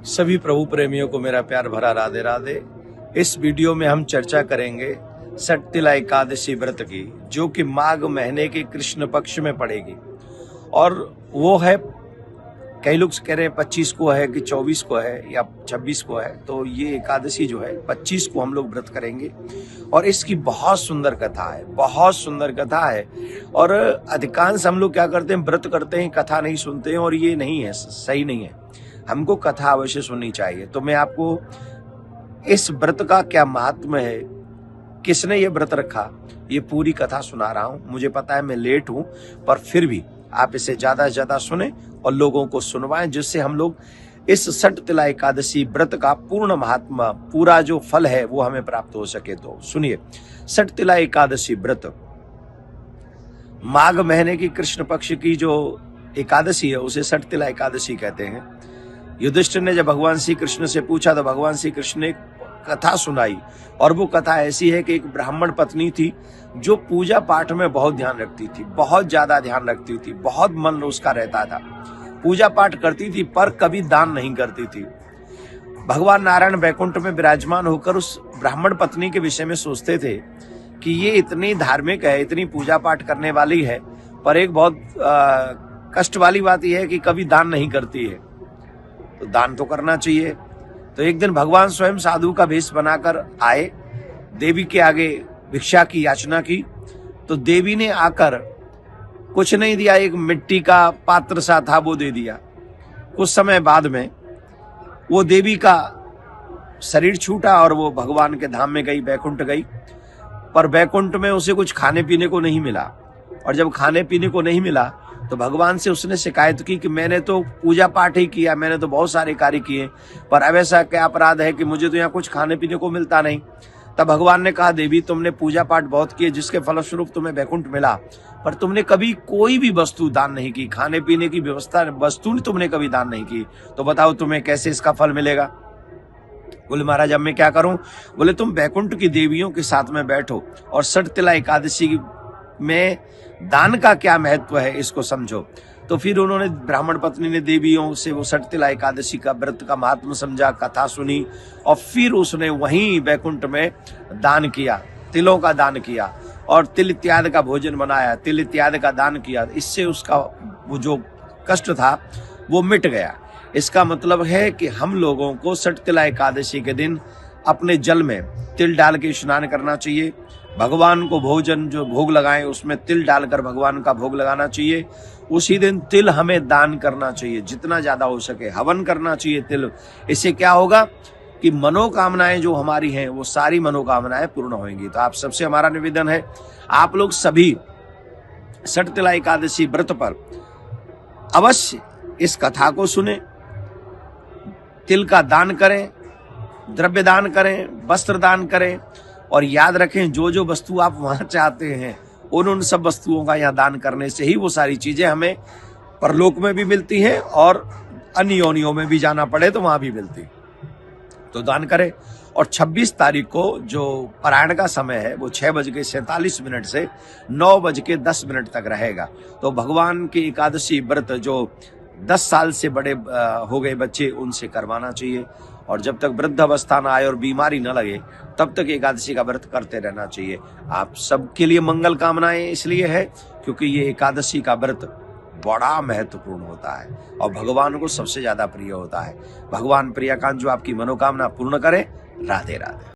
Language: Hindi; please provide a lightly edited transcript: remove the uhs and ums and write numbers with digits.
सभी प्रभु प्रेमियों को मेरा प्यार भरा राधे राधे। इस वीडियो में हम चर्चा करेंगे सटतिला एकादशी व्रत की, जो कि माघ महीने के कृष्ण पक्ष में पड़ेगी। और वो है, कई लोग कह रहे हैं 25 को है कि 24 को है या 26 को है। तो ये एकादशी जो है 25 को हम लोग व्रत करेंगे। और इसकी बहुत सुंदर कथा है, बहुत सुंदर कथा है। और अधिकांश हम लोग क्या करते हैं, व्रत करते हैं, कथा नहीं सुनते हैं। और ये नहीं है, सही नहीं है। हमको कथा अवश्य सुननी चाहिए। तो मैं आपको इस व्रत का क्या महात्म्य है, किसने ये व्रत रखा, ये पूरी कथा सुना रहा हूं। मुझे पता है मैं लेट हूं, पर फिर भी आप इसे ज्यादा से ज्यादा सुने और लोगों को सुनवाएं, जिससे हम लोग इस सटतिला एकादशी व्रत का पूर्ण महात्मा, पूरा जो फल है वो हमें प्राप्त हो सके। तो सुनिए, सटतिला एकादशी व्रत माघ महीने की कृष्ण पक्ष की जो एकादशी है उसे सटतिला एकादशी कहते हैं। युधिष्ठिर ने जब भगवान श्री कृष्ण से पूछा तो भगवान श्री कृष्ण ने कथा सुनाई। और वो कथा ऐसी है कि एक ब्राह्मण पत्नी थी जो पूजा पाठ में बहुत ध्यान रखती थी, बहुत ज्यादा ध्यान रखती थी, बहुत मन उसका रहता था, पूजा पाठ करती थी पर कभी दान नहीं करती थी। भगवान नारायण वैकुंठ में विराजमान होकर उस ब्राह्मण पत्नी के विषय में सोचते थे कि ये इतनी धार्मिक है, इतनी पूजा पाठ करने वाली है, पर एक बहुत कष्ट वाली बात यह है कि कभी दान नहीं करती है। तो दान तो करना चाहिए। तो एक दिन भगवान स्वयं साधु का वेश बनाकर आए, देवी के आगे भिक्षा की याचना की। तो देवी ने आकर कुछ नहीं दिया, एक मिट्टी का पात्र सा था वो दे दिया। कुछ समय बाद में वो देवी का शरीर छूटा और वो भगवान के धाम में गई, बैकुंठ गई। पर बैकुंठ में उसे कुछ खाने पीने को नहीं मिला। और जब खाने पीने को नहीं मिला तो भगवान से उसने शिकायत की कि मैंने तो पूजा पाठ ही किया, मैंने तो बहुत सारे कार्य किए, पर अब ऐसा क्या अपराध है कि मुझे तो यहाँ कुछ खाने पीने को मिलता नहीं। तब भगवान ने कहा, देवी तुमने पूजा पाठ बहुत किए, जिसके फलस्वरूप तुम्हें बैकुंठ मिला, पर तुमने कभी कोई भी वस्तु दान नहीं की, खाने पीने की व्यवस्था वस्तु तुमने कभी दान नहीं की। तो बताओ तुम्हें कैसे इसका फल मिलेगा। बोले महाराज अब मैं क्या करूं। बोले तुम बैकुंठ की देवियों के साथ में बैठो और सटतिला एकादशी में दान का क्या महत्व है इसको समझो। तो फिर उन्होंने, ब्राह्मण पत्नी ने देवियों से वो सटतिला एकादशी का व्रत का महात्म समझा, कथा सुनी, और फिर उसने वहीं बैकुंठ में दान किया, तिलों का दान किया और तिल इत्यादि का भोजन बनाया, तिल इत्यादि का दान किया। इससे उसका वो जो कष्ट था वो मिट गया। इसका मतलब है कि हम लोगों को सटतिला एकादशी के दिन अपने जल में तिल डाल के स्नान करना चाहिए। भगवान को भोजन जो भोग लगाएं उसमें तिल डालकर भगवान का भोग लगाना चाहिए। उसी दिन तिल हमें दान करना चाहिए, जितना ज्यादा हो सके हवन करना चाहिए तिल। इससे क्या होगा कि मनोकामनाएं जो हमारी हैं वो सारी मनोकामनाएं पूर्ण होंगी। तो आप सबसे हमारा निवेदन है, आप लोग सभी सटतिला एकादशी व्रत पर अवश्य इस कथा को सुने, तिल का दान करें, द्रव्य दान करें, वस्त्र दान करें। और याद रखें, जो जो वस्तु आप वहां चाहते हैं उन सब वस्तुओं का यहाँ दान करने से ही वो सारी चीजें हमें परलोक में भी मिलती हैं और अन्य योनियों में भी जाना पड़े तो वहां भी मिलती। तो दान करें। और 26 तारीख को जो पारायण का समय है वो 6:47 से 9:10 तक रहेगा। तो भगवान की एकादशी व्रत जो 10 साल से बड़े हो गए बच्चे उनसे करवाना चाहिए। और जब तक वृद्ध अवस्था ना आए और बीमारी न लगे तब तक एकादशी का व्रत करते रहना चाहिए। आप सबके लिए मंगल कामनाएं इसलिए है क्योंकि ये एकादशी का व्रत बड़ा महत्वपूर्ण होता है और भगवान को सबसे ज्यादा प्रिय होता है। भगवान प्रियकांत जो आपकी मनोकामना पूर्ण करे। राधे राधे।